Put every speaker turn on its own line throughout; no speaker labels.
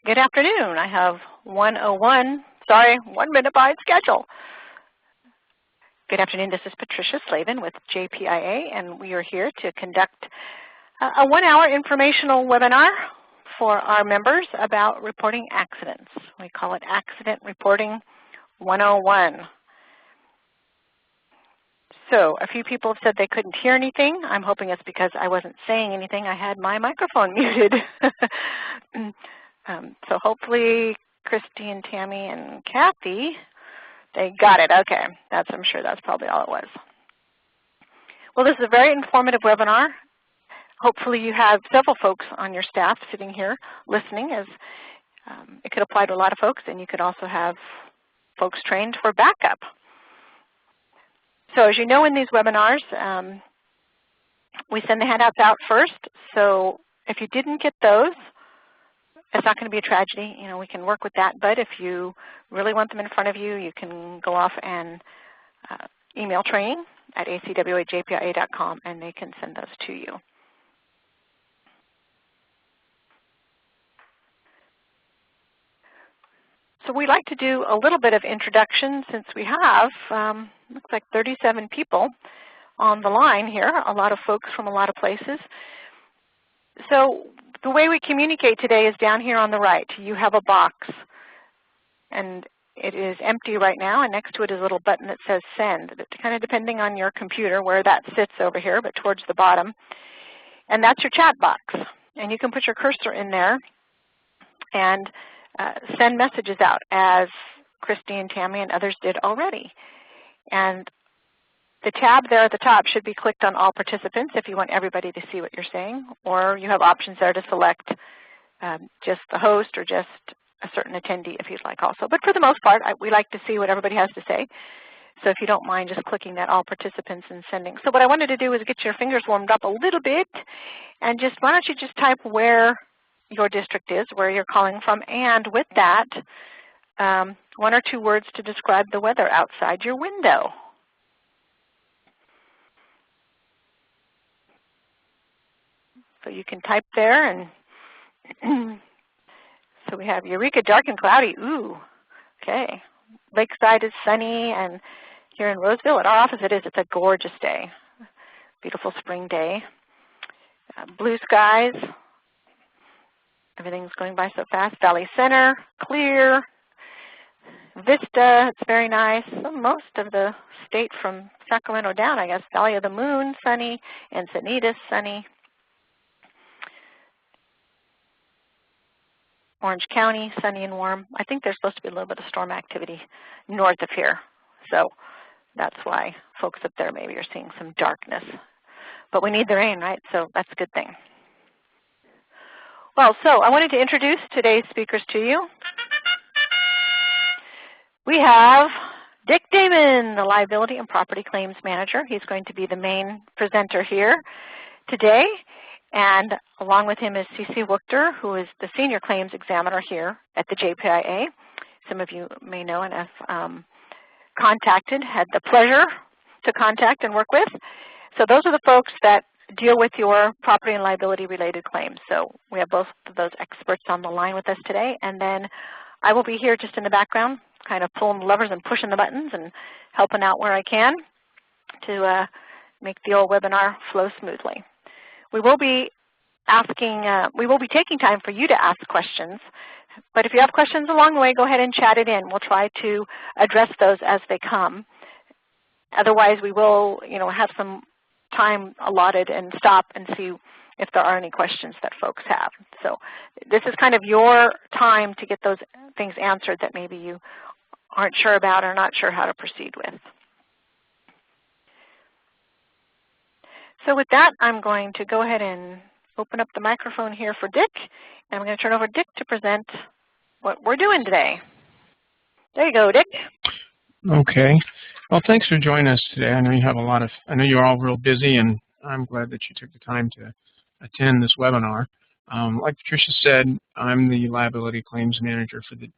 Good afternoon. I have 1:01, sorry, 1 minute behind schedule. Good afternoon. This is Patricia Slavin with JPIA, and we are here to conduct a 1-hour informational webinar for our members about reporting accidents. We call it Accident Reporting 101. So a few people have said they couldn't hear anything. I'm hoping it's because I wasn't saying anything. I had my microphone muted. So hopefully Christy and Tammy and Kathy, they got it. Okay, I'm sure that's probably all it was. Well, this is a very informative webinar. Hopefully you have several folks on your staff sitting here listening, as it could apply to a lot of folks, and you could also have folks trained for backup. So as you know, in these webinars, we send the handouts out first. So if you didn't get those, it's not going to be a tragedy. You know, we can work with that. But if you really want them in front of you, you can go off and email training at acw@jpia.com, and they can send those to you. So we like to do a little bit of introduction since we have, looks like 37 people on the line here, a lot of folks from a lot of places. So the way we communicate today is down here on the right. You have a box, and it is empty right now, and next to it is a little button that says send. It's kind of depending on your computer where that sits over here, but towards the bottom. And that's your chat box. And you can put your cursor in there and send messages out, as Christy and Tammy and others did already. And the tab there at the top should be clicked on all participants if you want everybody to see what you're saying, or you have options there to select just the host or just a certain attendee if you'd like also. But for the most part, we like to see what everybody has to say. So if you don't mind just clicking that all participants and sending. So what I wanted to do is get your fingers warmed up a little bit, and just why don't you just type where your district is, where you're calling from, and with that, 1 or 2 words to describe the weather outside your window. So you can type there, and so we have Eureka, dark and cloudy. Ooh, okay. Lakeside is sunny, and here in Roseville at our office it's a gorgeous day, beautiful spring day. Blue skies. Everything's going by so fast. Valley Center, clear. Vista, it's very nice. Most of the state from Sacramento down, I guess. Valley of the Moon, sunny. Encinitas, sunny. Orange County, sunny and warm. I think there's supposed to be a little bit of storm activity north of here. So that's why folks up there maybe are seeing some darkness. But we need the rain, right? So that's a good thing. Well, so I wanted to introduce today's speakers to you. We have Dick Damon, the Liability and Property Claims Manager. He's going to be the main presenter here today. And along with him is C.C. Wuchter, who is the Senior Claims Examiner here at the JPIA. Some of you may know and have had the pleasure to contact and work with. So those are the folks that deal with your property and liability related claims. So we have both of those experts on the line with us today. And then I will be here just in the background, kind of pulling the levers and pushing the buttons and helping out where I can to make the old webinar flow smoothly. We will be taking time for you to ask questions, but if you have questions along the way, go ahead and chat it in. We'll try to address those as they come. Otherwise, we will, have some time allotted and stop and see if there are any questions that folks have. So this is kind of your time to get those things answered that maybe you aren't sure about or not sure how to proceed with. So with that, I'm going to go ahead and open up the microphone here for Dick, and I'm going to turn over to Dick to present what we're doing today. There you go, Dick.
Okay. Well, thanks for joining us today. I know you have I know you're all real busy, and I'm glad that you took the time to attend this webinar. Like Patricia said, I'm the Liability Claims Manager for the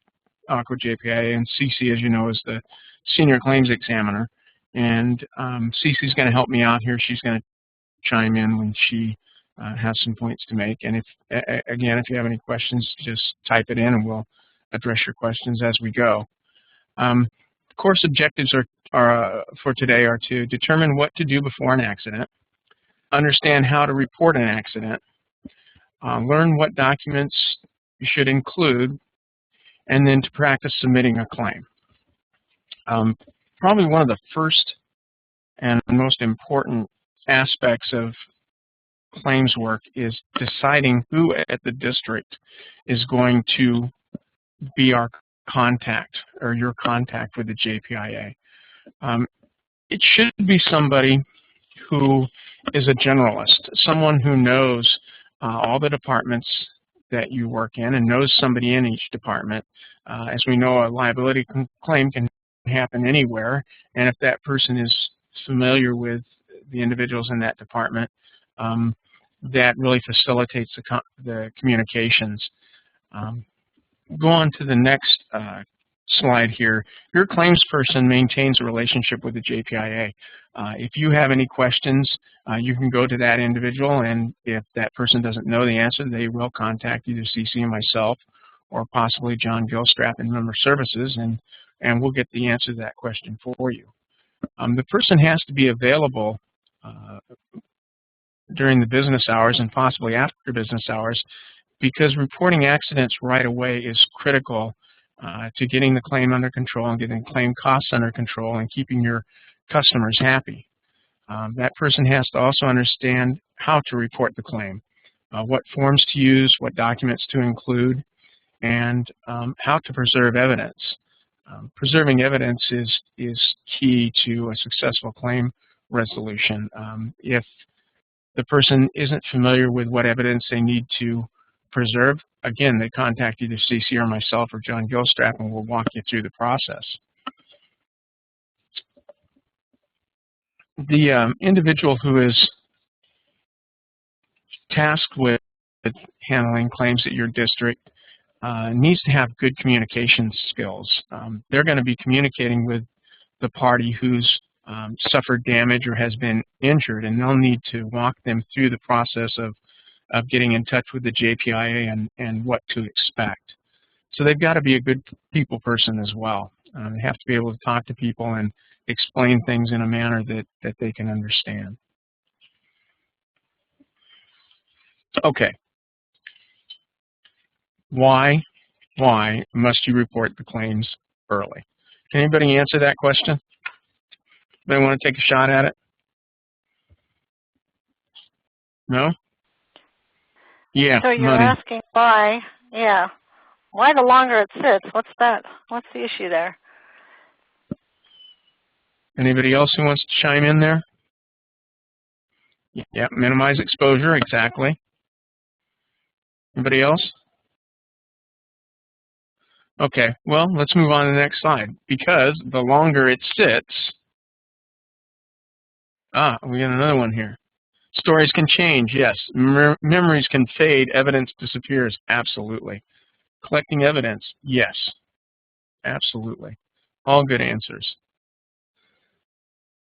ACWA JPIA, and CC, as you know, is the Senior Claims Examiner. And CC is going to help me out here. She's going to chime in when she has some points to make. And if again, if you have any questions, just type it in and we'll address your questions as we go. Course objectives for today are to determine what to do before an accident, understand how to report an accident, learn what documents you should include, and then to practice submitting a claim. Probably one of the first and most important aspects of claims work is deciding who at the district is going to be our contact or your contact with the JPIA. It should be somebody who is a generalist, someone who knows all the departments that you work in and knows somebody in each department. As we know, a liability claim can happen anywhere, and if that person is familiar with the individuals in that department, that really facilitates the communications. Go on to the next slide here. Your claims person maintains a relationship with the JPIA. If you have any questions, you can go to that individual, and if that person doesn't know the answer, they will contact either CC and myself or possibly John Gilstrap in Member Services, and we'll get the answer to that question for you. The person has to be available during the business hours and possibly after business hours, because reporting accidents right away is critical to getting the claim under control and getting claim costs under control and keeping your customers happy. That person has to also understand how to report the claim, what forms to use, what documents to include, and how to preserve evidence. Preserving evidence is key to a successful claim resolution. If the person isn't familiar with what evidence they need to preserve, again, they contact either CC or myself or John Gilstrap, and we'll walk you through the process. The individual who is tasked with handling claims at your district needs to have good communication skills. They're going to be communicating with the party who's suffered damage or has been injured, and they'll need to walk them through the process of getting in touch with the JPIA and what to expect. So they've got to be a good people person as well. They have to be able to talk to people and explain things in a manner that they can understand. Okay. Why must you report the claims early? Can anybody answer that question? Anybody want to take a shot at it? No? Yeah,
so you're
money.
asking why, yeah, why the longer it sits? What's that? What's the issue there?
Anybody else who wants to chime in there? Yeah, minimize exposure, exactly. Anybody else? Okay, well, let's move on to the next slide. Because the longer it sits, we got another one here. Stories can change, yes. Memories can fade, evidence disappears, absolutely. Collecting evidence, yes, absolutely. All good answers.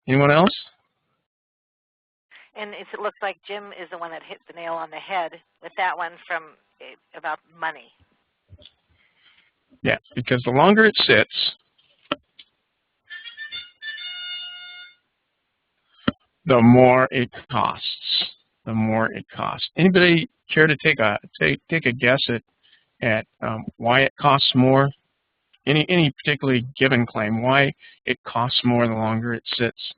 Anyone else?
And it looks like Jim is the one that hit the nail on the head with that one from about money.
Yeah, because the longer it sits, the more it costs. The more it costs. Anybody care to take a guess at why it costs more? Any particularly given claim, why it costs more the longer it sits?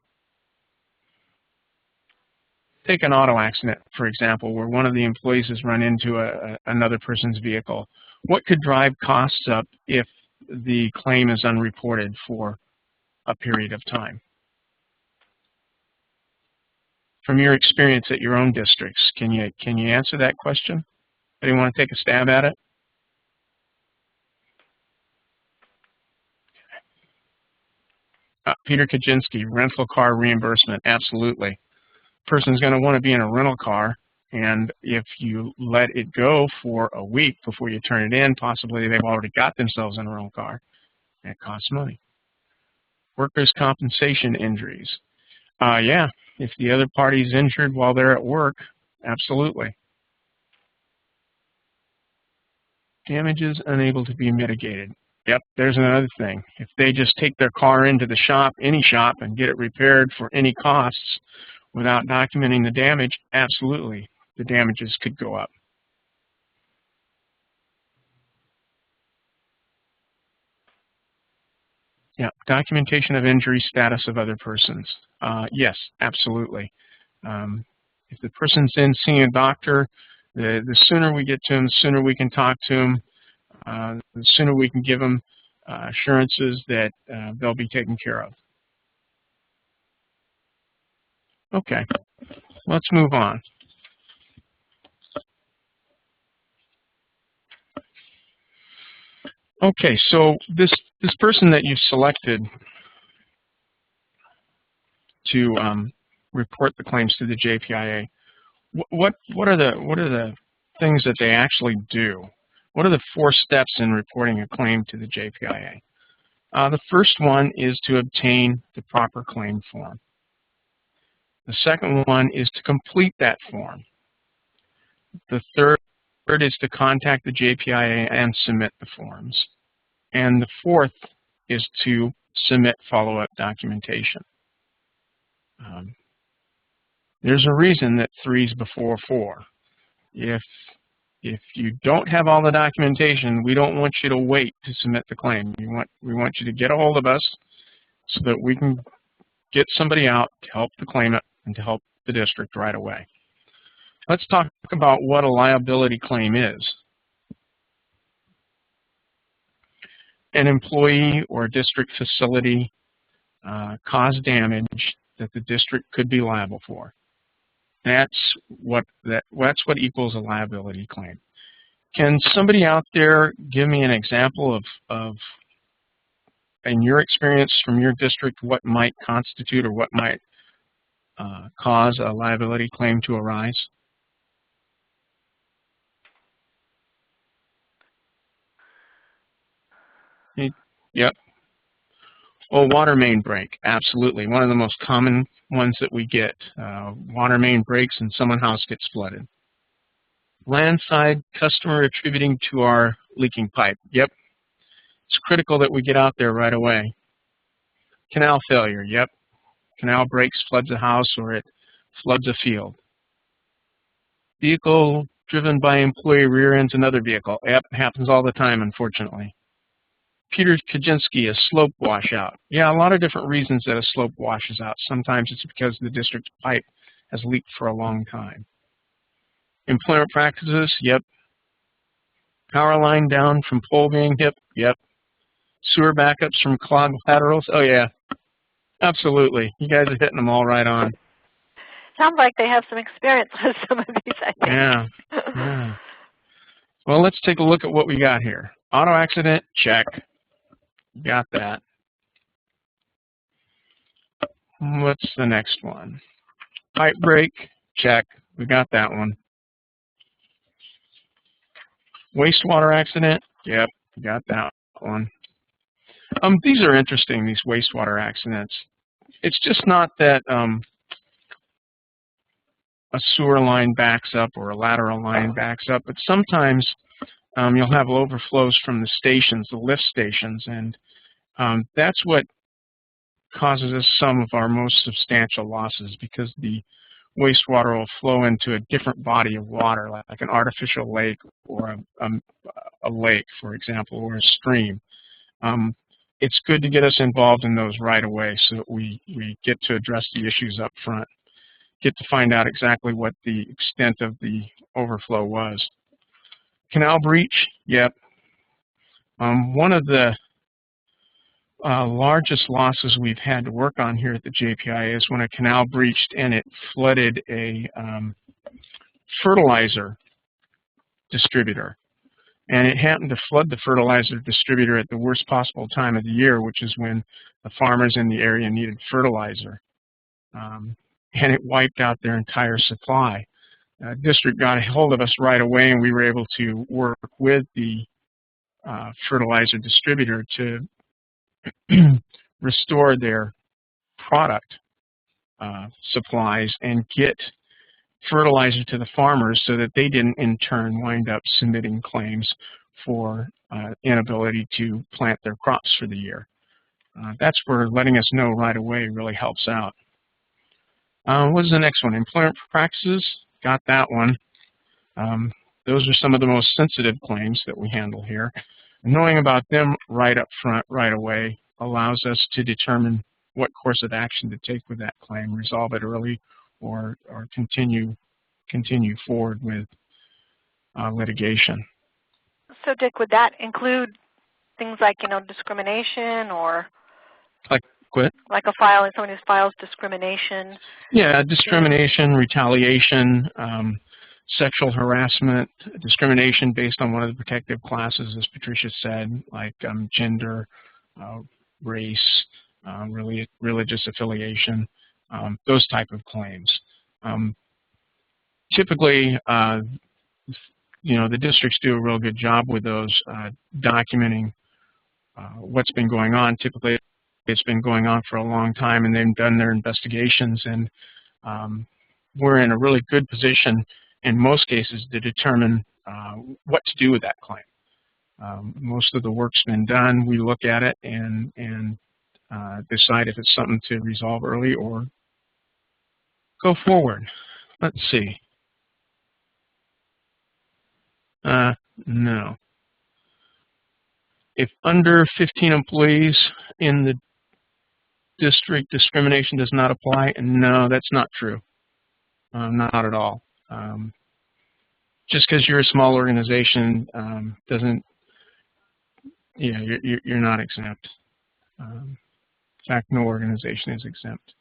Take an auto accident, for example, where one of the employees has run into another person's vehicle. What could drive costs up if the claim is unreported for a period of time? From your experience at your own districts, can you answer that question? Anybody want to take a stab at it? Peter Kaczynski, rental car reimbursement, absolutely. Person's going to want to be in a rental car, and if you let it go for a week before you turn it in, possibly they've already got themselves in a rental car. That costs money. Workers' compensation injuries. Yeah, if the other party's injured while they're at work, absolutely. Damages unable to be mitigated. Yep, there's another thing. If they just take their car into the shop, any shop, and get it repaired for any costs without documenting the damage, absolutely, the damages could go up. Yeah, documentation of injury status of other persons. Yes, absolutely. If the person's in seeing a doctor, the sooner we get to them, the sooner we can talk to them, the sooner we can give them assurances that they'll be taken care of. Okay, let's move on. Okay, so this person that you've selected to report the claims to the JPIA, what are the things that they actually do? What are the 4 steps in reporting a claim to the JPIA? The first one is to obtain the proper claim form. The second one is to complete that form. The third is to contact the JPIA and submit the forms. And the fourth is to submit follow-up documentation. There's a reason that 3 is before 4. If you don't have all the documentation, we don't want you to wait to submit the claim. We want you to get a hold of us so that we can get somebody out to help the claimant and to help the district right away. Let's talk about what a liability claim is. An employee or district facility caused damage that the district could be liable for. That's what equals a liability claim. Can somebody out there give me an example of in your experience from your district, what might constitute or what might cause a liability claim to arise? Yep. Oh, water main break, absolutely. One of the most common ones that we get. Water main breaks and someone's house gets flooded. Landside customer attributing to our leaking pipe. Yep. It's critical that we get out there right away. Canal failure. Yep. Canal breaks, floods a house, or it floods a field. Vehicle driven by employee rear ends another vehicle. Yep, happens all the time, unfortunately. Peter Kaczynski, a slope washout. Yeah, a lot of different reasons that a slope washes out. Sometimes it's because the district's pipe has leaked for a long time. Employment practices, yep. Power line down from pole being hit, yep. Sewer backups from clogged laterals, oh yeah. Absolutely, you guys are hitting them all right on.
Sounds like they have some experience with some of these, I think.
Yeah, yeah. Well, let's take a look at what we got here. Auto accident, check. Got that. What's the next one? Pipe break, check. We got that one. Wastewater accident, yep, we got that one. These are interesting, these wastewater accidents. It's just not that a sewer line backs up or a lateral line backs up, but sometimes you'll have overflows from the stations, the lift stations, and that's what causes us some of our most substantial losses, because the wastewater will flow into a different body of water, like an artificial lake or a lake, for example, or a stream. It's good to get us involved in those right away so that we get to address the issues up front, get to find out exactly what the extent of the overflow was. Canal breach, yep. One of the largest losses we've had to work on here at the JPIA is when a canal breached and it flooded a fertilizer distributor. And it happened to flood the fertilizer distributor at the worst possible time of the year, which is when the farmers in the area needed fertilizer. And it wiped out their entire supply. District got a hold of us right away, and we were able to work with the fertilizer distributor to restore their product supplies and get fertilizer to the farmers so that they didn't in turn wind up submitting claims for inability to plant their crops for the year. That's where letting us know right away really helps out. What is the next one? Employment practices. Got that one. Those are some of the most sensitive claims that we handle here. Knowing about them right up front, right away, allows us to determine what course of action to take with that claim, resolve it early, or continue forward with litigation.
So, Dick, would that include things like, discrimination, or like a file, someone who files discrimination?
Yeah, discrimination, retaliation, sexual harassment, discrimination based on one of the protective classes, as Patricia said, like gender, race, religious affiliation, those type of claims. Typically, the districts do a real good job with those, documenting what's been going on. Typically, it's been going on for a long time, and they've done their investigations, and we're in a really good position in most cases to determine what to do with that claim. Most of the work's been done. We look at it and decide if it's something to resolve early or go forward. Let's see. No. If under 15 employees in the district, discrimination does not apply. No, that's not true. Not at all. Just because you're a small organization doesn't, you're not exempt. In fact, no organization is exempt.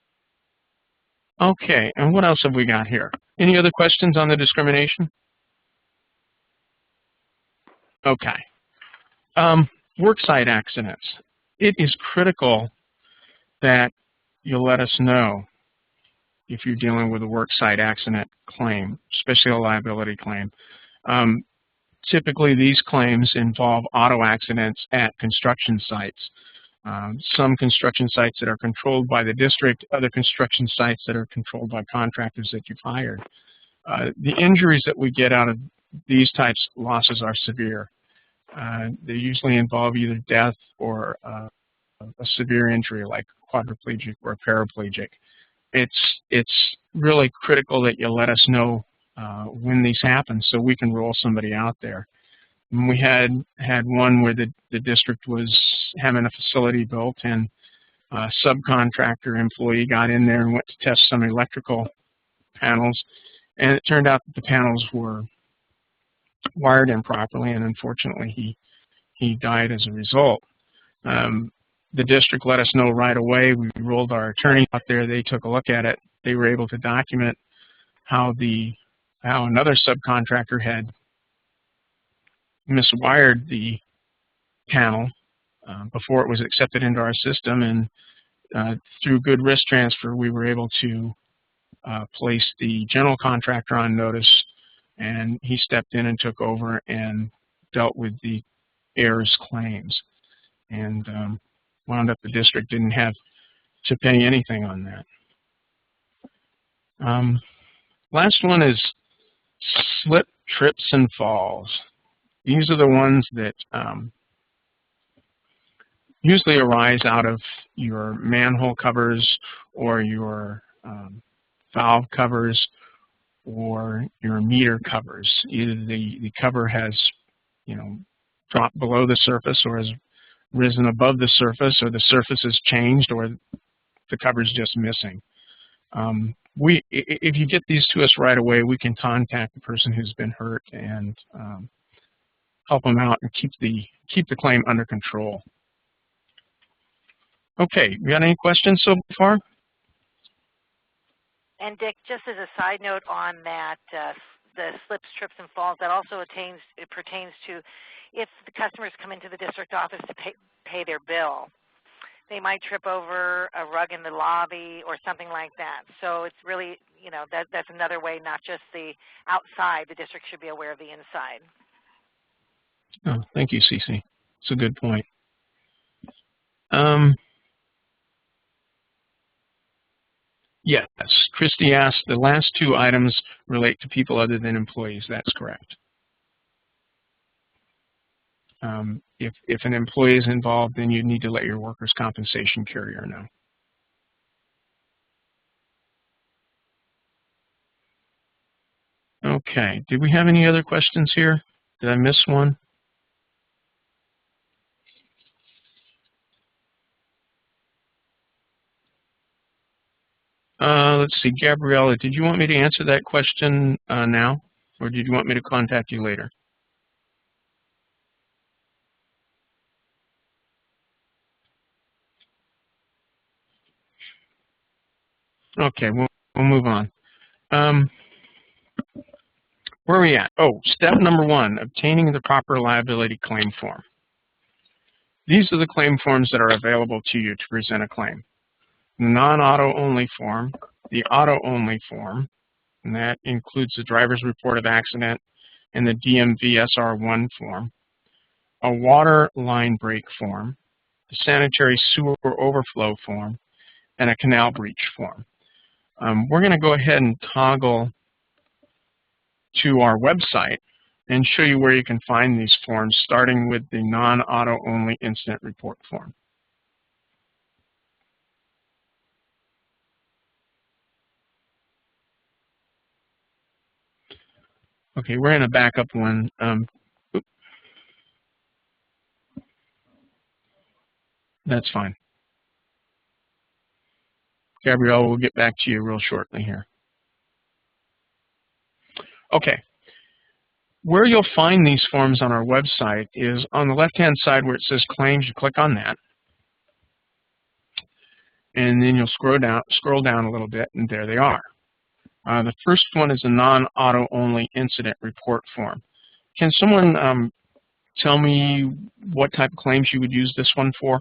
Okay, and what else have we got here? Any other questions on the discrimination? Okay. Worksite accidents. It is critical that you'll let us know if you're dealing with a worksite accident claim, especially a liability claim. Typically, these claims involve auto accidents at construction sites. Some construction sites that are controlled by the district, other construction sites that are controlled by contractors that you've hired. The injuries that we get out of these types of losses are severe. They usually involve either death or a severe injury like quadriplegic or paraplegic. It's really critical that you let us know when these happen so we can roll somebody out there. And we had one where the district was having a facility built, and a subcontractor employee got in there and went to test some electrical panels, and it turned out that the panels were wired improperly, and unfortunately he died as a result. The district let us know right away. We rolled our attorney out there. They took a look at it. They were able to document how another subcontractor had miswired the panel before it was accepted into our system, and through good risk transfer, we were able to place the general contractor on notice, and he stepped in and took over and dealt with the heirs' claims, and wound up the district didn't have to pay anything on that. Last one is slip, trips, and falls. These are the ones that usually arise out of your manhole covers or your valve covers or your meter covers. Either the cover has, dropped below the surface or has risen above the surface, or the surface has changed, or the cover's just missing. If you get these to us right away, we can contact the person who's been hurt and help them out and keep the claim under control. Okay, you got any questions so far?
And Dick, just as a side note on that, the slips, trips, and falls, that also pertains to if the customers come into the district office to pay their bill. They might trip over a rug in the lobby or something like that. So it's really, that's another way, not just the outside. The district should be aware of the inside.
Oh, thank you, Cece. It's a good point. Yes, Christy asked, the last two items relate to people other than employees. That's correct. If an employee is involved, then you need to let your workers' compensation carrier know. Okay, did we have any other questions here? Did I miss one? Let's see, Gabriella, did you want me to answer that question now, or did you want me to contact you later? Okay, we'll move on. Where are we at? Oh, step number 1, obtaining the proper liability claim form. These are the claim forms that are available to you to present a claim. The non-auto only form, the auto only form, and that includes the driver's report of accident and the DMV SR1 form, a water line break form, the sanitary sewer overflow form, and a canal breach form. We're going to go ahead and toggle to our website and show you where you can find these forms, starting with the non-auto only incident report form. Okay, we're in a backup one. That's fine. Gabrielle, we'll get back to you real shortly here. Okay. Where you'll find these forms on our website is on the left-hand side where it says Claims. You click on that. And then you'll scroll down a little bit, and there they are. The first one is a non-auto only incident report form. Can someone tell me what type of claims you would use this one for,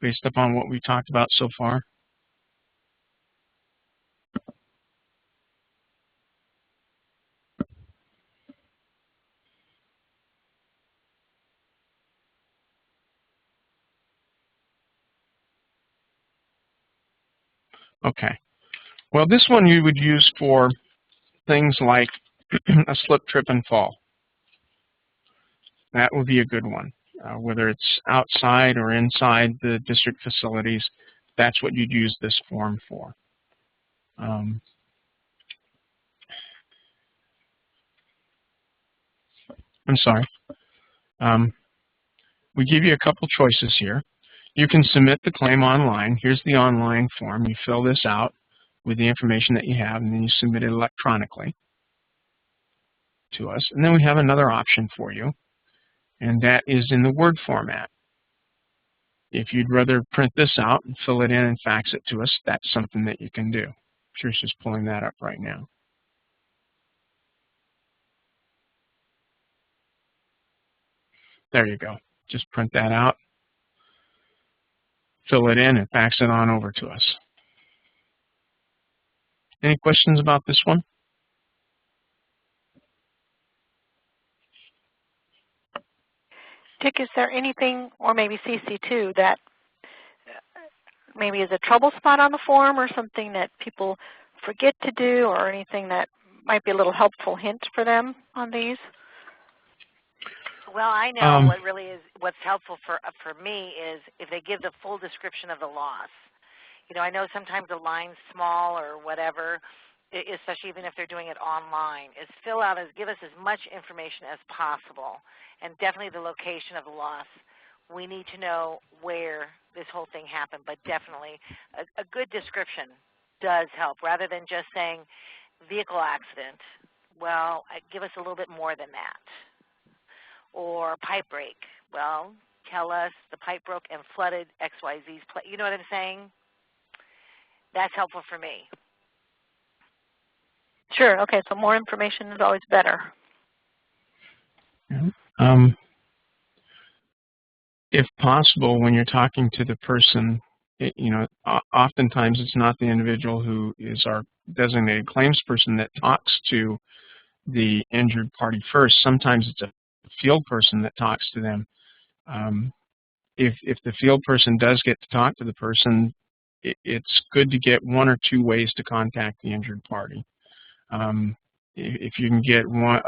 based upon what we talked about so far? Okay. Well, this one you would use for things like a slip, trip, and fall. That would be a good one. Whether it's outside or inside the district facilities, that's what you'd use this form for. I'm sorry. We give you a couple choices here. You can submit the claim online. Here's the online form. You fill this out with the information that you have, and then you submit it electronically to us. And then we have another option for you, and that is in the Word format. If you'd rather print this out and fill it in and fax it to us, that's something that you can do. Tricia's just pulling that up right now. There you go. Just print that out, fill it in, and fax it on over to us. Any questions about this one?
Dick, is there anything, or maybe CC too, that maybe is a trouble spot on the form or something that people forget to do, or anything that might be a little helpful hint for them on these?
Well, I know what's helpful for me is if they give the full description of the loss. You know, I know sometimes the line's small or whatever, especially even if they're doing it online, is give us as much information as possible, and definitely the location of the loss. We need to know where this whole thing happened, but definitely a good description does help, rather than just saying vehicle accident. Well, give us a little bit more than that. Or pipe break. Well, tell us the pipe broke and flooded XYZ's place. You know what I'm saying? That's helpful for me.
Sure. Okay, so more information is always better.
If possible, when you're talking to the person, oftentimes it's not the individual who is our designated claims person that talks to the injured party first. Sometimes it's a field person that talks to them. If the field person does get to talk to the person, it's good to get 1 or 2 ways to contact the injured party. If you can get one,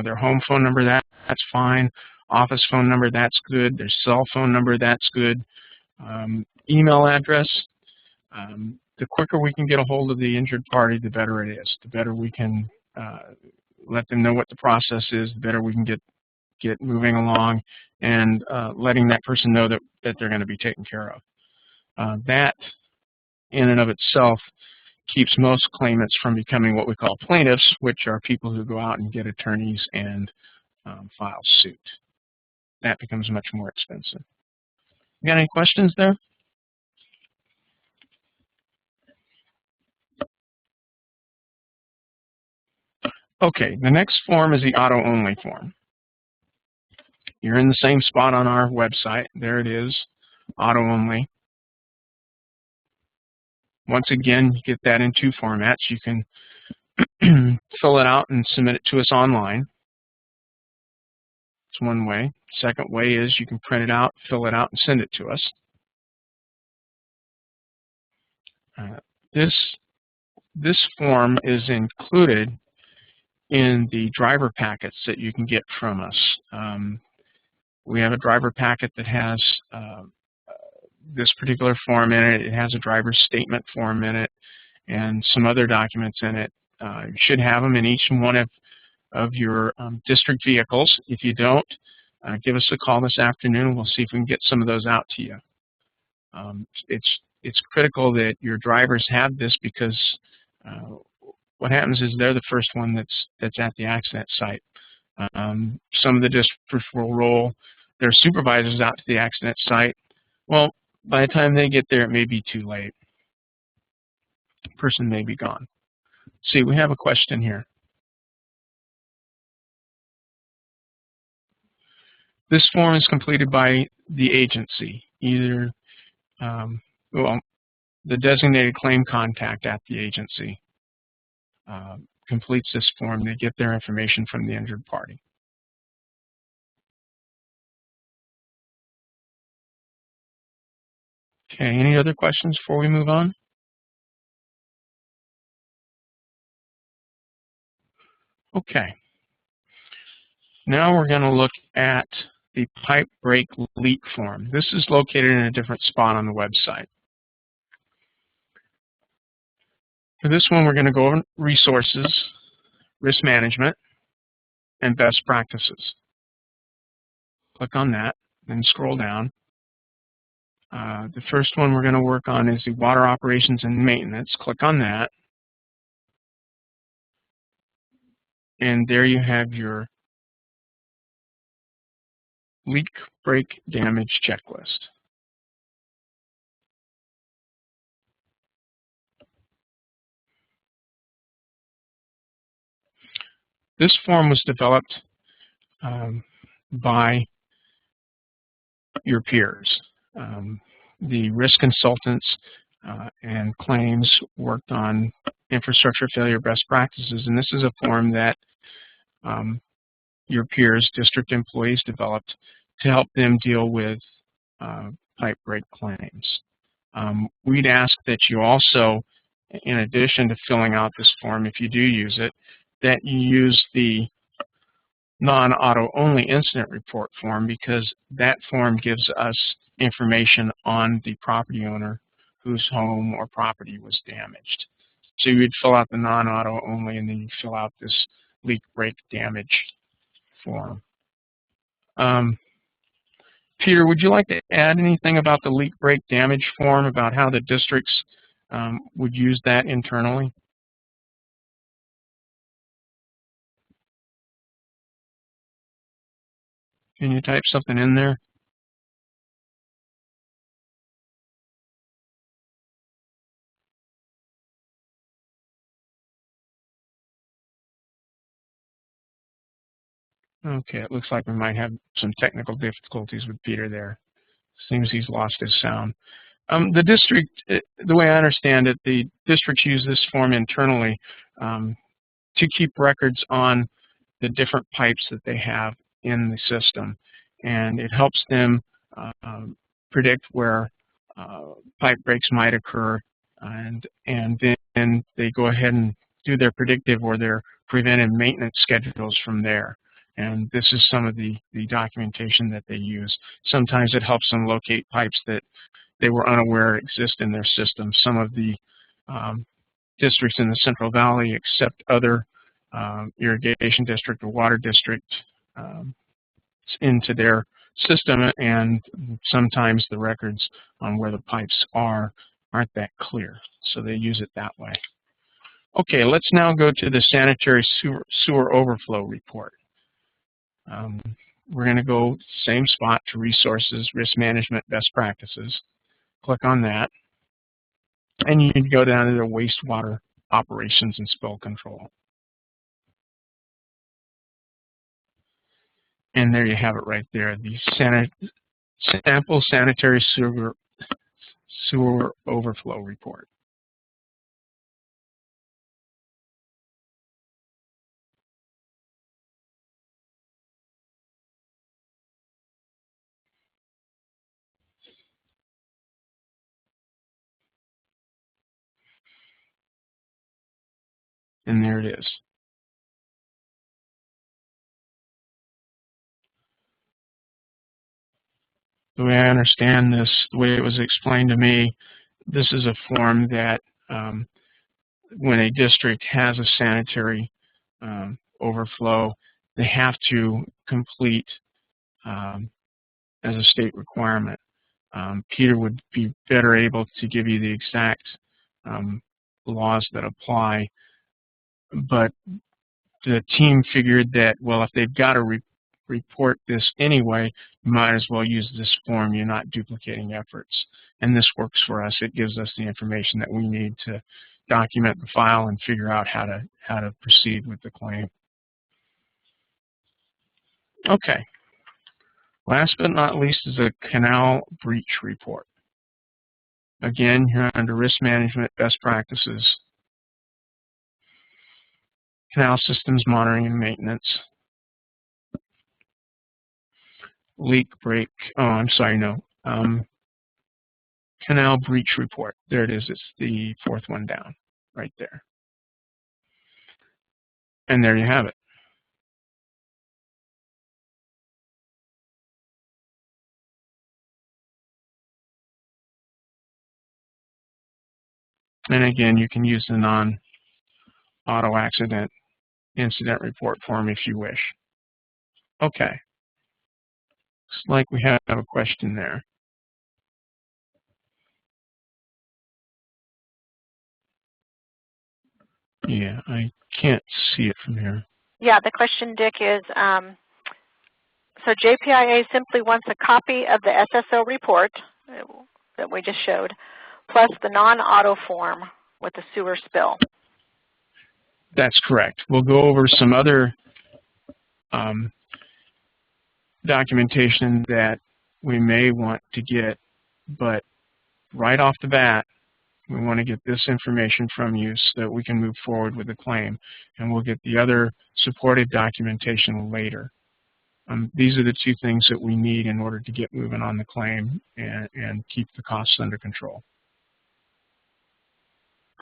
their home phone number, that's fine. Office phone number, that's good. Their cell phone number, that's good. Email address, the quicker we can get a hold of the injured party, the better it is. The better we can let them know what the process is, the better we can get moving along and letting that person know that they're going to be taken care of. That, in and of itself, keeps most claimants from becoming what we call plaintiffs, which are people who go out and get attorneys and file suit. That becomes much more expensive. You got any questions there? Okay, the next form is the auto-only form. You're in the same spot on our website. There it is, auto-only. Once again, you get that in 2 formats. You can fill it out and submit it to us online. It's one way. Second way is you can print it out, fill it out, and send it to us. This form is included in the driver packets that you can get from us. We have a driver packet that has this particular form in it. It has a driver's statement form in it and some other documents in it. You should have them in each one of your district vehicles. If you don't, give us a call this afternoon and we'll see if we can get some of those out to you. It's critical that your drivers have this because what happens is they're the first one that's at the accident site. Some of the districts will roll their supervisors out to the accident site. Well, by the time they get there, it may be too late. The person may be gone. See, we have a question here. This form is completed by the agency, either, the designated claim contact at the agency completes this form. They get their information from the injured party. Okay, any other questions before we move on? Okay. Now we're going to look at the pipe break leak form. This is located in a different spot on the website. For this one, we're going to go over resources, risk management, and best practices. Click on that, then scroll down. The first one we're going to work on is the water operations and maintenance. Click on that. And there you have your leak break damage checklist. This form was developed by your peers. The risk consultants and claims worked on infrastructure failure best practices, and this is a form that your peers, district employees, developed to help them deal with pipe break claims. We'd ask that you also, in addition to filling out this form, if you do use it, that you use the non-auto only incident report form, because that form gives us information on the property owner whose home or property was damaged. So you would fill out the non-auto only and then you fill out this leak break damage form. Peter, would you like to add anything about the leak break damage form, about how the districts would use that internally? Can you type something in there? Okay, it looks like we might have some technical difficulties with Peter there. Seems he's lost his sound. The district, the way I understand it, the districts use this form internally to keep records on the different pipes that they have in the system. And it helps them predict where pipe breaks might occur, and then they go ahead and do their predictive or their preventive maintenance schedules from there. And this is some of the documentation that they use. Sometimes it helps them locate pipes that they were unaware exist in their system. Some of the districts in the Central Valley accept other irrigation district or water district into their system, and sometimes the records on where the pipes aren't that clear, so they use it that way. Okay, let's now go to the sanitary sewer overflow report. We're going to go same spot to resources, risk management, best practices. Click on that, and you can go down to the wastewater operations and spill control. And there you have it right there, the sample sanitary sewer overflow report. And there it is. The way I understand this, the way it was explained to me, this is a form that when a district has a sanitary overflow, they have to complete as a state requirement. Peter would be better able to give you the exact laws that apply, but the team figured that, well, if they've got to report this anyway, you might as well use this form. You're not duplicating efforts. And this works for us. It gives us the information that we need to document the file and figure out how to proceed with the claim. Okay. Last but not least is a canal breach report. Again, here under risk management, best practices, canal systems monitoring and maintenance, leak break, oh, I'm sorry, no. Canal breach report. There it is. It's the fourth one down, right there. And there you have it. And again, you can use the non-auto accident incident report form if you wish. Okay. Looks like we have a question there. Yeah, I can't see it from here.
Yeah, the question, Dick, is so JPIA simply wants a copy of the SSO report that we just showed, plus the non-auto form with the sewer spill.
That's correct. We'll go over some other documentation that we may want to get, but right off the bat, we want to get this information from you so that we can move forward with the claim, and we'll get the other supportive documentation later. These are the two things that we need in order to get moving on the claim and keep the costs under control.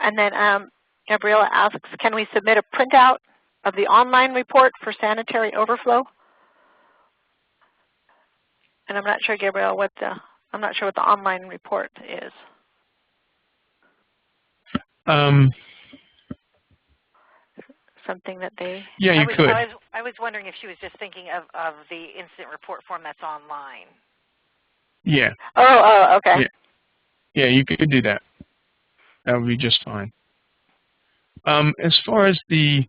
And then Gabriella asks, can we submit a printout of the online report for sanitary overflow? And I'm not sure, Gabriella, what the online report is. Something that they...
Yeah, you could.
I was wondering if she was just thinking of the incident report form that's online.
Yeah.
Oh, okay.
Yeah, you could do that. That would be just fine. As far as the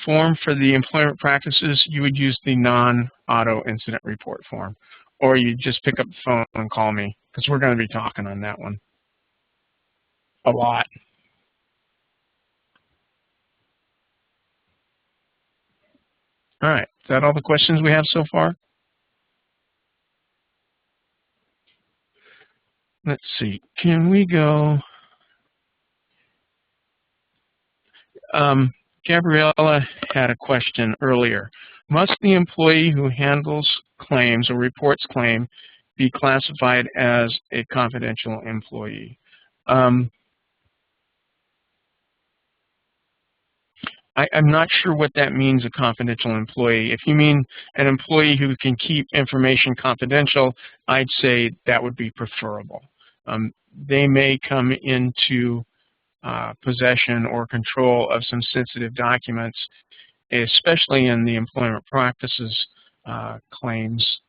form for the employment practices, you would use the non-auto incident report form, or you just pick up the phone and call me, because we're going to be talking on that one a lot. All right, is that all the questions we have so far? Let's see, can we go? Gabriella had a question earlier. Must the employee who handles claims or reports claim be classified as a confidential employee. I'm not sure what that means, a confidential employee. If you mean an employee who can keep information confidential, I'd say that would be preferable. They may come into possession or control of some sensitive documents, especially in the employment practices claims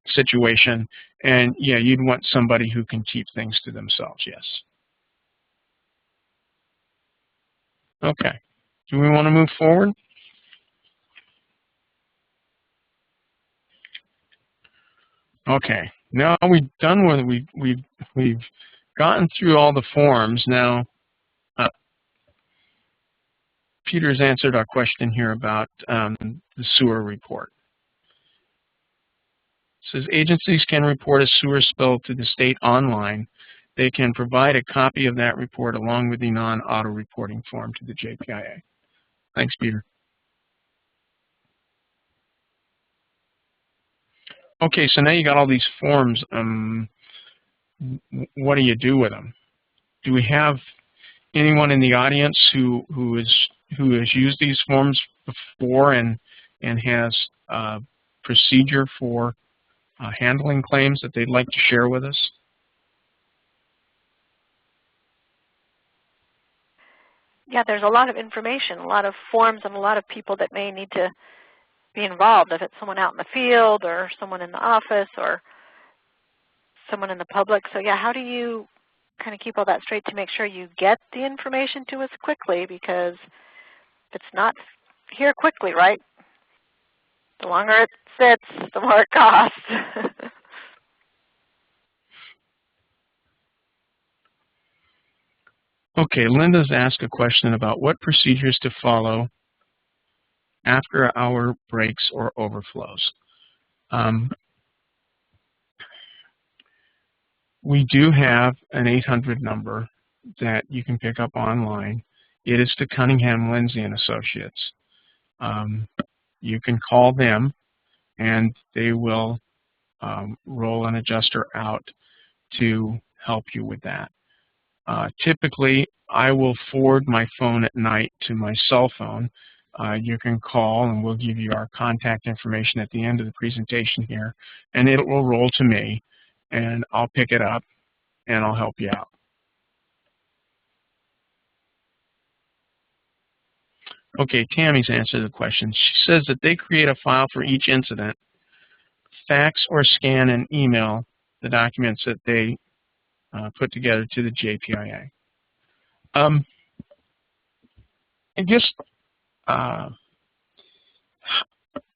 situation. And yeah, you'd want somebody who can keep things to themselves, yes. Okay. Do we want to move forward? Okay. Now we've done with we've gotten through all the forms. Now Peter's answered our question here about the sewer report. It says agencies can report a sewer spill to the state online. They can provide a copy of that report along with the non-auto reporting form to the JPIA. Thanks, Peter. Okay, so now you got all these forms. What do you do with them? Do we have anyone in the audience who has used these forms before and has a procedure for handling claims that they'd like to share with us?
Yeah, there's a lot of information, a lot of forms, and a lot of people that may need to be involved, if it's someone out in the field or someone in the office or someone in the public. So yeah, how do you kind of keep all that straight to make sure you get the information to us quickly? Because if it's not here quickly, right, the longer it sits, the more it costs.
Okay, Linda's asked a question about what procedures to follow after hour breaks or overflows. We do have an 800 number that you can pick up online. It is to Cunningham, Lindsay and Associates. You can call them and they will roll an adjuster out to help you with that. Typically, I will forward my phone at night to my cell phone. You can call and we'll give you our contact information at the end of the presentation here, and it will roll to me, and I'll pick it up and I'll help you out. Okay, Tammy's answered the question. She says that they create a file for each incident, fax or scan and email the documents that they put together to the JPIA. I guess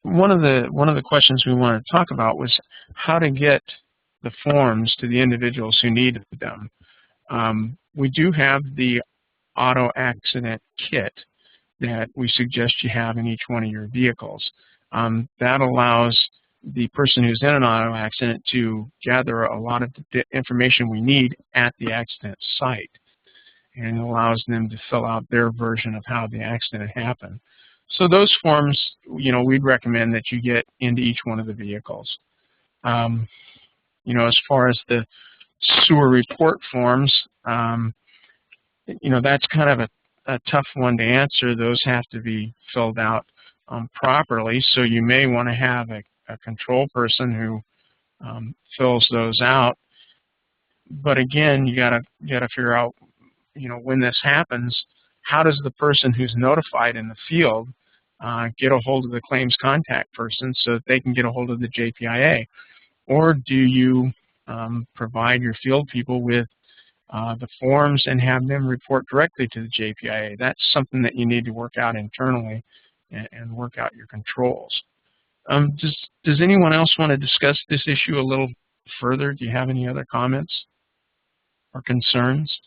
one of the questions we wanted to talk about was how to get the forms to the individuals who needed them. We do have the auto accident kit that we suggest you have in each one of your vehicles. That allows the person who's in an auto accident to gather a lot of the information we need at the accident site, and it allows them to fill out their version of how the accident happened. So those forms, you know, we'd recommend that you get into each one of the vehicles. You know, as far as the sewer report forms, you know, that's kind of a tough one to answer. Those have to be filled out properly, so you may want to have a control person who fills those out. But again, you gotta figure out, you know, when this happens, how does the person who's notified in the field get a hold of the claims contact person so that they can get a hold of the JPIA? Or do you provide your field people with the forms and have them report directly to the JPIA? That's something that you need to work out internally and work out your controls. Does anyone else want to discuss this issue a little further? Do you have any other comments or concerns?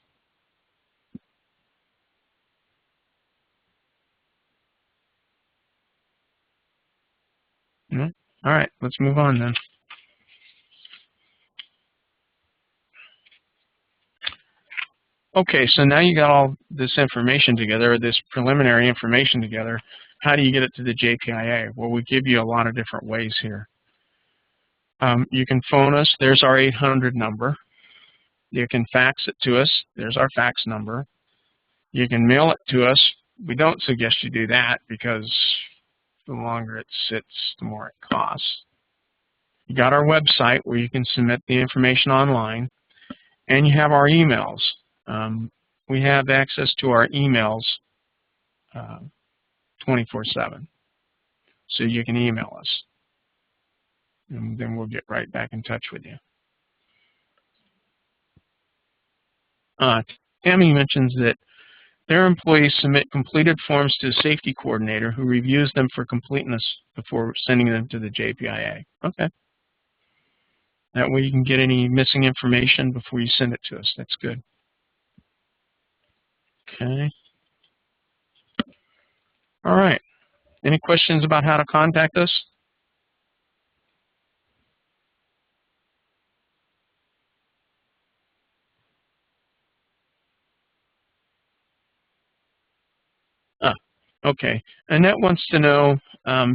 No? All right, let's move on then. Okay, so now you got all this information together, this preliminary information together. How do you get it to the JPIA? Well, we give you a lot of different ways here. You can phone us. There's our 800 number. You can fax it to us. There's our fax number. You can mail it to us. We don't suggest you do that because the longer it sits, the more it costs. You got our website where you can submit the information online, and you have our emails. We have access to our emails 24/7, so you can email us, and then we'll get right back in touch with you. Tammy mentions that their employees submit completed forms to the safety coordinator who reviews them for completeness before sending them to the JPIA. Okay. That way you can get any missing information before you send it to us. That's good. Okay. All right. Any questions about how to contact us? Okay. Annette wants to know,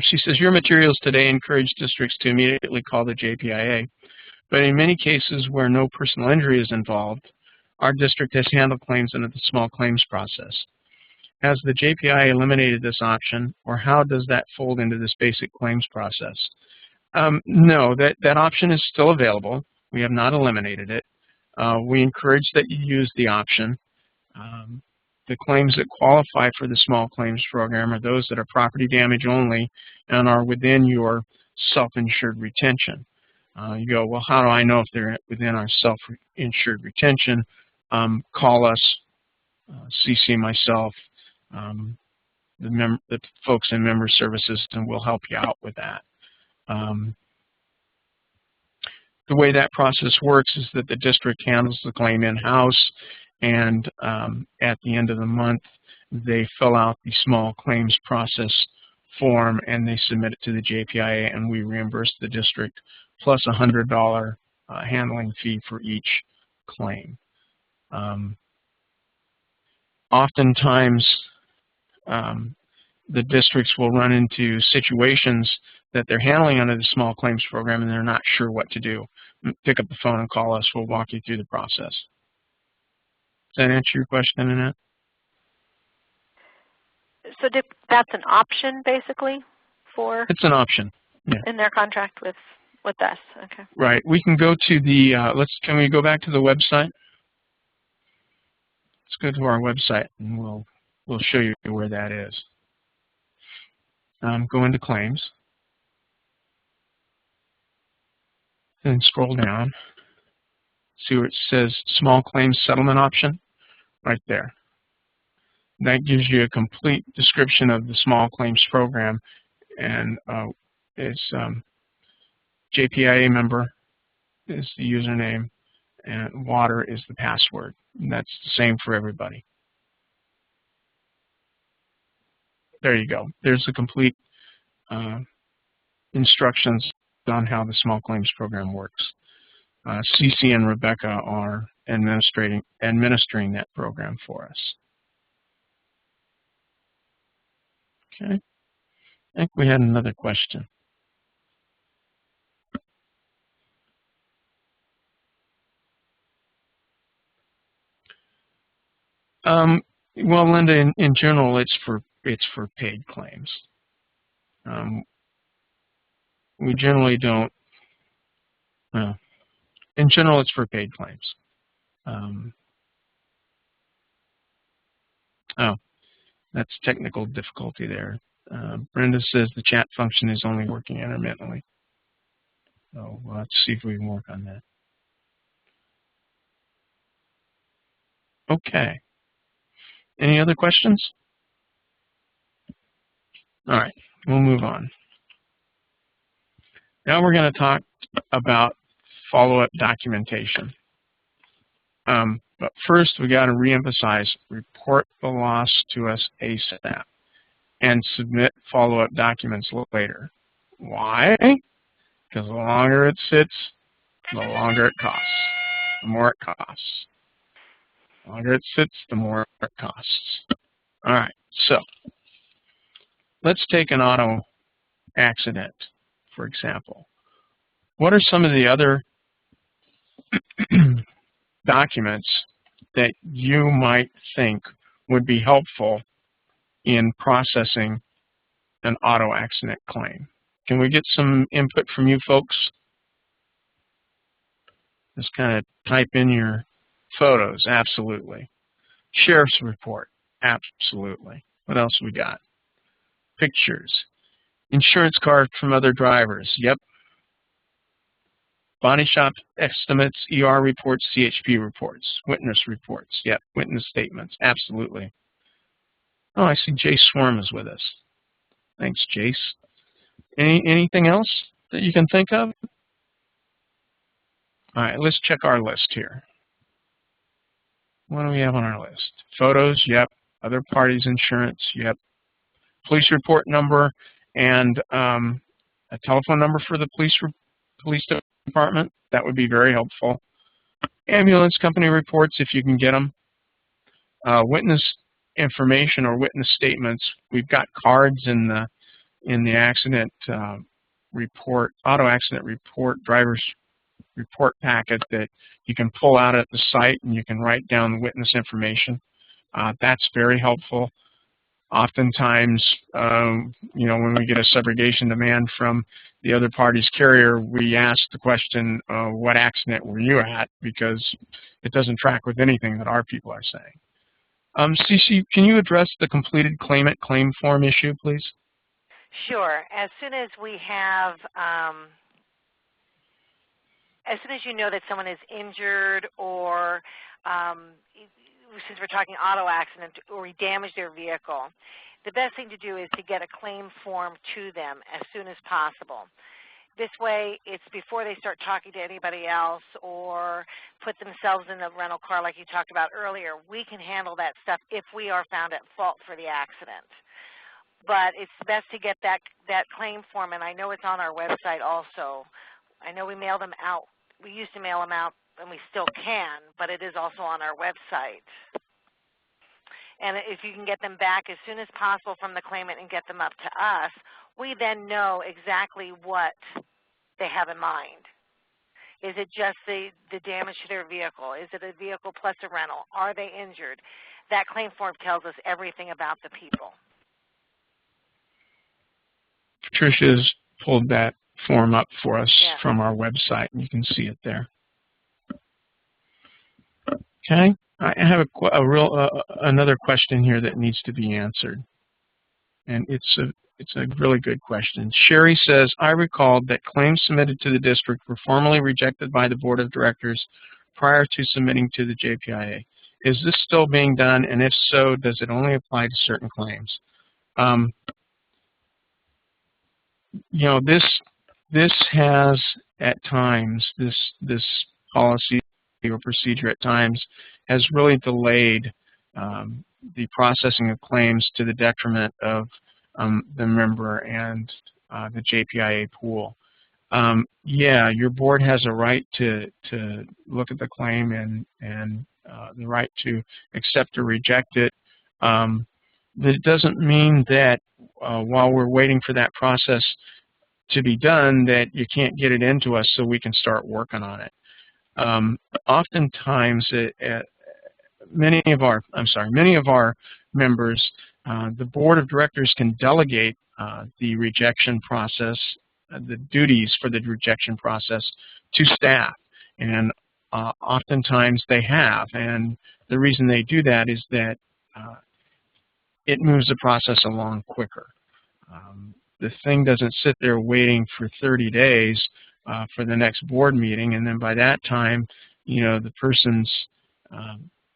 she says, your materials today encourage districts to immediately call the JPIA, but in many cases where no personal injury is involved, our district has handled claims under the small claims process. Has the JPIA eliminated this option, or how does that fold into this basic claims process? No, that option is still available. We have not eliminated it. We encourage that you use the option. The claims that qualify for the small claims program are those that are property damage only and are within your self-insured retention. You go, well, how do I know if they're within our self-insured retention? Call us, CC myself, the folks in member services, and we'll help you out with that. The way that process works is that the district handles the claim in-house, and at the end of the month, they fill out the small claims process form and they submit it to the JPIA, and we reimburse the district plus a $100 handling fee for each claim. Oftentimes, the districts will run into situations that they're handling under the small claims program and they're not sure what to do. Pick up the phone and call us. We'll walk you through the process. Does that answer your question, Annette?
So that's an option, basically, for?
It's an option. Yeah.
In their contract with us. Okay.
Right. We can go to the. Can we go back to the website? Let's go to our website, and we'll show you where that is. Go into claims, and scroll down. See where it says small claims settlement option. Right there. That gives you a complete description of the small claims program, and it's JPIA member is the username, and water is the password. And that's the same for everybody. There you go. There's the complete instructions on how the small claims program works. Cece and Rebecca are administering that program for us. Okay. I think we had another question. Well, Linda, in general, it's for paid claims. We generally don't. In general, it's for paid claims. Oh, that's technical difficulty there. Brenda says the chat function is only working intermittently. So we'll have to see if we can work on that. Okay. Any other questions? All right, we'll move on. Now we're going to talk about follow-up documentation. But first, we got to reemphasize, report the loss to us ASAP and submit follow-up documents later. Why? Because the longer it sits, the longer it costs, the more it costs. The longer it sits, the more it costs. All right, so let's take an auto accident, for example. What are some of the other documents that you might think would be helpful in processing an auto accident claim? Can we get some input from you folks? Just kind of type in your photos. Absolutely. Sheriff's report. Absolutely. What else we got? Pictures. Insurance cards from other drivers. Yep. Body shop estimates, ER reports, CHP reports, witness reports. Yep. Witness statements. Absolutely. Oh, I see Jace Swarm is with us. Thanks, Jace. Anything else that you can think of? All right, let's check our list here. What do we have on our list? Photos, yep. Other parties' insurance, yep. Police report number and a telephone number for the police department. That would be very helpful. Ambulance company reports, if you can get them. Witness information or witness statements. We've got cards in the accident report, auto accident report, driver's report packet that you can pull out at the site and you can write down the witness information. That's very helpful. Oftentimes, you know, when we get a subrogation demand from the other party's carrier, we ask the question, what accident were you at? Because it doesn't track with anything that our people are saying. Cece, can you address the completed claimant claim form issue, please?
Sure. As soon as we have, as soon as you know that someone is injured or since we're talking auto accident, or we damage their vehicle, the best thing to do is to get a claim form to them as soon as possible. This way, it's before they start talking to anybody else or put themselves in a rental car like you talked about earlier. We can handle that stuff if we are found at fault for the accident. But it's best to get that claim form, and I know it's on our website also. I know we mail them out. We used to mail them out, and we still can, but it is also on our website. And if you can get them back as soon as possible from the claimant and get them up to us, we then know exactly what they have in mind. Is it just the damage to their vehicle? Is it a vehicle plus a rental? Are they injured? That claim form tells us everything about the people.
Patricia's pulled that form up for us from our website, and you can see it there. Okay, I have another question here that needs to be answered, and it's a really good question. Sherry says, I recalled that claims submitted to the district were formally rejected by the board of directors prior to submitting to the JPIA. Is this still being done, and if so, does it only apply to certain claims? You know, this has at times, this policy or procedure at times has really delayed the processing of claims to the detriment of the member and the JPIA pool. Yeah, your board has a right to look at the claim and the right to accept or reject it. That doesn't mean that while we're waiting for that process to be done, that you can't get it into us so we can start working on it. Oftentimes, many of our members, the board of directors can delegate the rejection process, the duties for the rejection process to staff, and oftentimes they have. And the reason they do that is that it moves the process along quicker. The thing doesn't sit there waiting for 30 days for the next board meeting, and then by that time, you know, the person's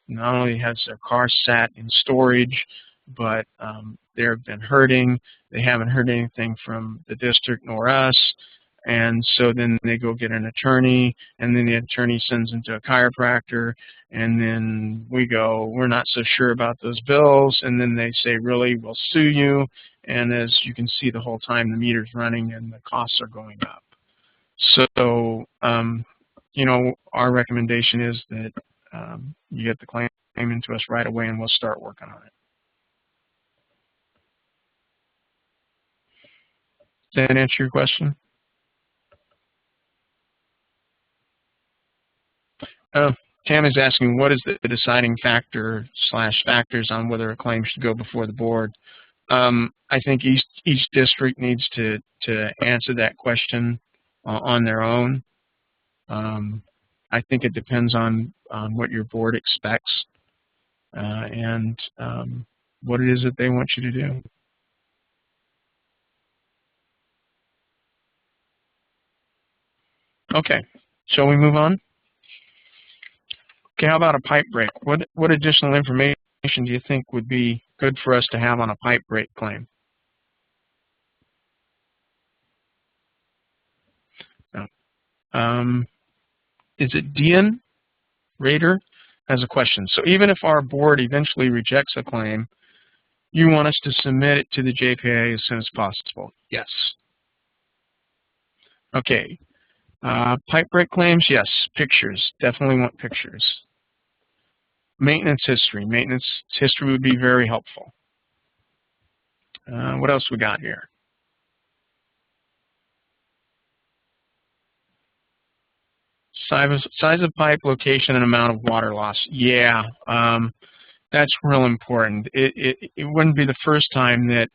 not only has their car sat in storage, but they've been hurting. They haven't heard anything from the district nor us, and so then they go get an attorney, and then the attorney sends them to a chiropractor, and then we go, we're not so sure about those bills, and then they say, really, we'll sue you, and as you can see the whole time the meter's running and the costs are going up. So, you know, our recommendation is that you get the claim into us right away and we'll start working on it. Does that answer your question? Tam is asking, what is the deciding factor / factors on whether a claim should go before the board? I think each district needs to answer that question on their own. I think it depends on what your board expects and what it is that they want you to do. Okay, shall we move on? Okay, how about a pipe break? What additional information do you think would be good for us to have on a pipe break claim? Is it Dean Rader has a question. So even if our board eventually rejects a claim, you want us to submit it to the JPIA as soon as possible? Yes. Okay. Pipe break claims, yes. Pictures, definitely want pictures. Maintenance history. Maintenance history would be very helpful. What else we got here? Size of pipe, location, and amount of water loss. Yeah, that's real important. It wouldn't be the first time that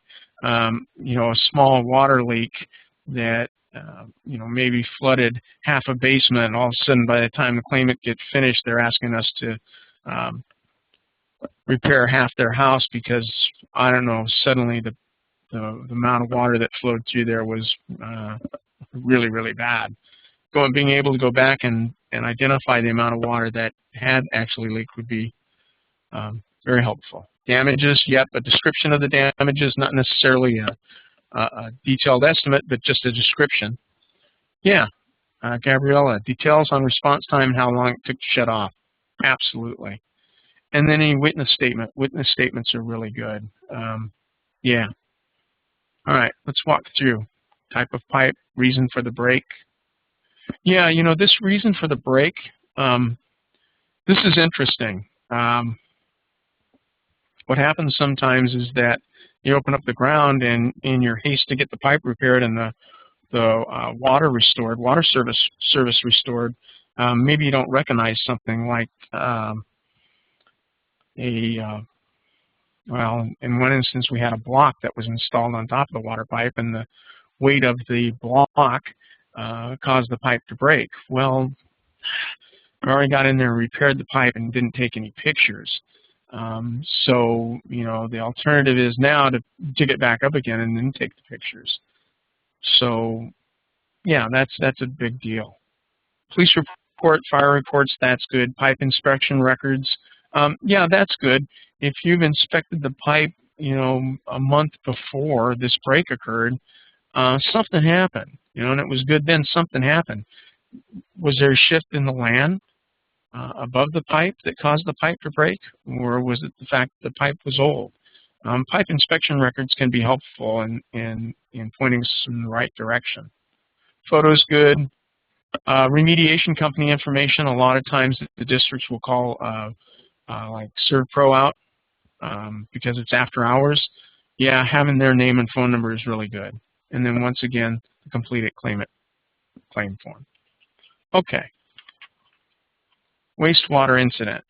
you know, a small water leak that you know, maybe flooded half a basement, and all of a sudden by the time the claimant gets finished, they're asking us to repair half their house because, I don't know, suddenly the amount of water that flowed through there was really, really bad. Being able to go back and identify the amount of water that had actually leaked would be very helpful. Damages, yep, a description of the damages, not necessarily a detailed estimate, but just a description. Yeah, Gabriella, details on response time and how long it took to shut off. Absolutely. And then a witness statement. Witness statements are really good. Yeah. All right, let's walk through. Type of pipe, reason for the break. Yeah, you know, this reason for the break, this is interesting. What happens sometimes is that you open up the ground and in your haste to get the pipe repaired and the water restored, water service restored, maybe you don't recognize something like well, in one instance we had a block that was installed on top of the water pipe, and the weight of the block caused the pipe to break. Well, I already got in there and repaired the pipe and didn't take any pictures. So, you know, the alternative is now to dig it back up again and then take the pictures. So, yeah, that's a big deal. Police report, fire reports, that's good. Pipe inspection records, yeah, that's good. If you've inspected the pipe, you know, a month before this break occurred, something happened, you know, and it was good then, something happened. Was there a shift in the land above the pipe that caused the pipe to break, or was it the fact that the pipe was old? Pipe inspection records can be helpful in pointing us in the right direction. Photos good. Remediation company information, a lot of times the districts will call like ServPro out because it's after hours. Yeah, having their name and phone number is really good. And then once again, the completed claim form. Okay. Wastewater incident.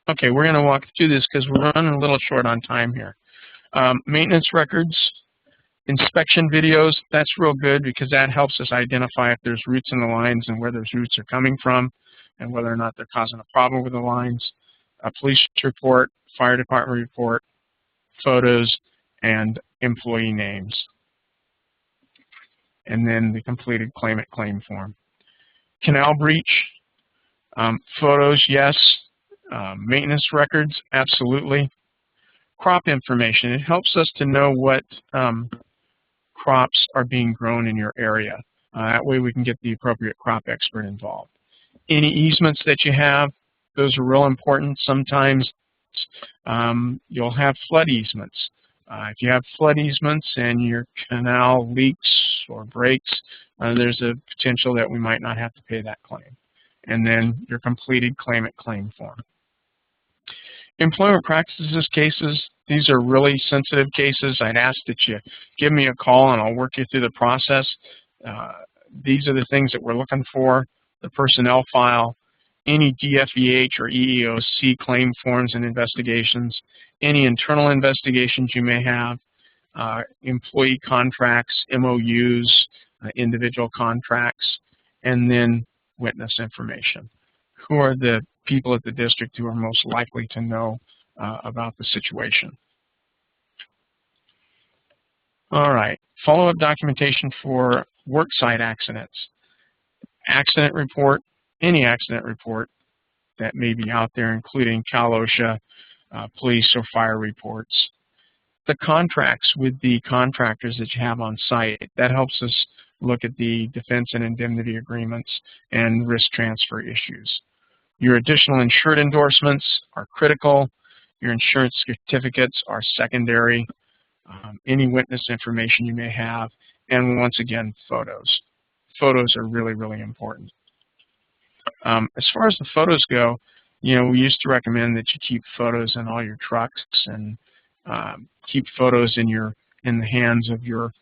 Okay, we're going to walk through this because we're running a little short on time here. Maintenance records, inspection videos, that's real good because that helps us identify if there's roots in the lines and where those roots are coming from and whether or not they're causing a problem with the lines. A police report, fire department report, photos, and employee names. And then the completed claimant claim form. Canal breach, photos, yes. Maintenance records, absolutely. Crop information, it helps us to know what crops are being grown in your area. That way we can get the appropriate crop expert involved. Any easements that you have, those are real important. Sometimes you'll have flood easements. If you have flood easements and your canal leaks or breaks, there's a potential that we might not have to pay that claim. And then your completed claimant claim form. Employment practices cases, these are really sensitive cases. I'd ask that you give me a call and I'll work you through the process. These are the things that we're looking for, the personnel file, any DFEH or EEOC claim forms and investigations, any internal investigations you may have, employee contracts, MOUs, individual contracts, and then witness information. Who are the people at the district who are most likely to know about the situation? All right, follow-up documentation for worksite accidents. Accident report, any accident report that may be out there, including Cal OSHA, police or fire reports. The contracts with the contractors that you have on site, that helps us look at the defense and indemnity agreements and risk transfer issues. Your additional insured endorsements are critical. Your insurance certificates are secondary. Any witness information you may have, and once again, photos. Photos are really, really important. As far as the photos go, we used to recommend that you keep photos in all your trucks and keep photos in the hands of your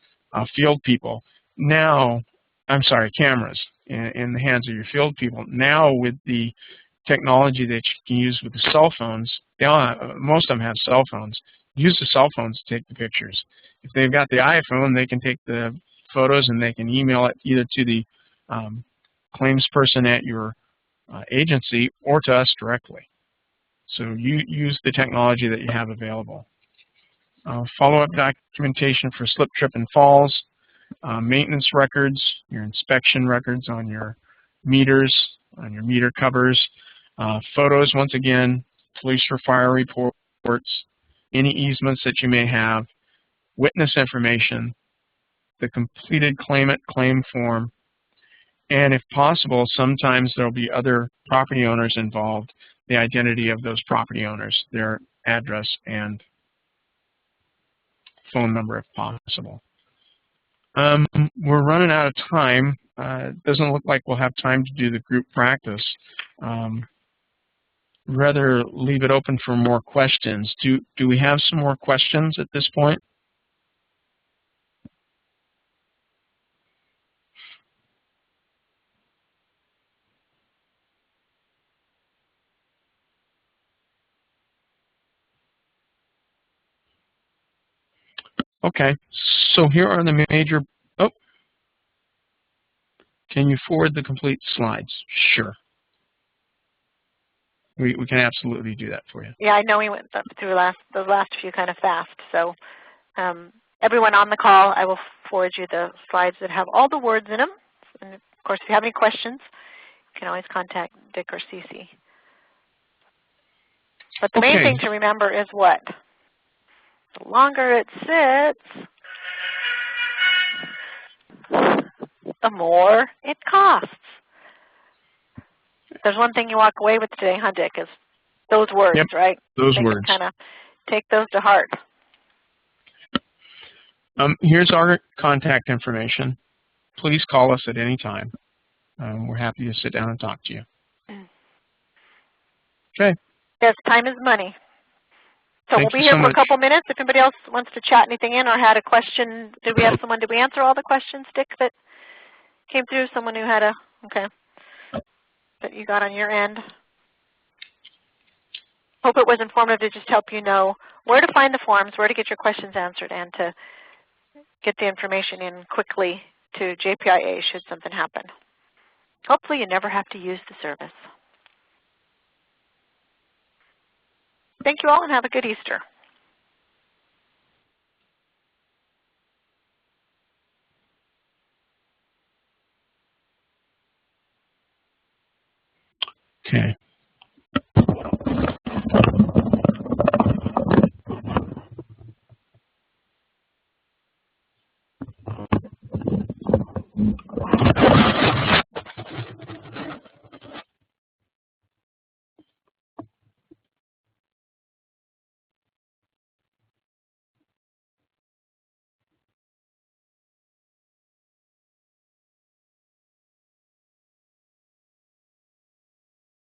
field people. Now, I'm sorry, cameras in the hands of your field people. Now, with the technology that you can use with the cell phones, most of them have cell phones. Use the cell phones to take the pictures. If they've got the iPhone, they can take the photos and they can email it either to the claims person at your agency or to us directly. So you use the technology that you have available. Follow-up documentation for slip, trip, and falls, maintenance records, your inspection records on your meters, on your meter covers, photos, once again, police or fire reports, any easements that you may have, witness information, the completed claimant claim form, and if possible, sometimes there will be other property owners involved, the identity of those property owners, their address and phone number if possible. We're running out of time. It doesn't look like we'll have time to do the group practice. Rather leave it open for more questions. Do we have some more questions at this point? Okay, so here are the major, can you forward the complete slides? Sure. We can absolutely do that for you.
Yeah, I know we went through those last few kind of fast. So everyone on the call, I will forward you the slides that have all the words in them. And of course, if you have any questions, you can always contact Dick or Cece. But the main thing to remember is what? The longer it sits, the more it costs. There's one thing you walk away with today, huh, Dick, is those words,
yep,
right?
Those words.
Kind of take those to heart.
Here's our contact information. Please call us at any time. We're happy to sit down and talk to you. Okay.
Yes, time is money. So
Thank
we'll be
you
here
so
for
much.
a couple minutes. If anybody else wants to chat anything in or had a question, did we answer all the questions, Dick, that came through? Someone who had okay, that you got on your end? Hope it was informative to just help you know where to find the forms, where to get your questions answered, and to get the information in quickly to JPIA should something happen. Hopefully you never have to use the service. Thank you all and have a good Easter.
Okay.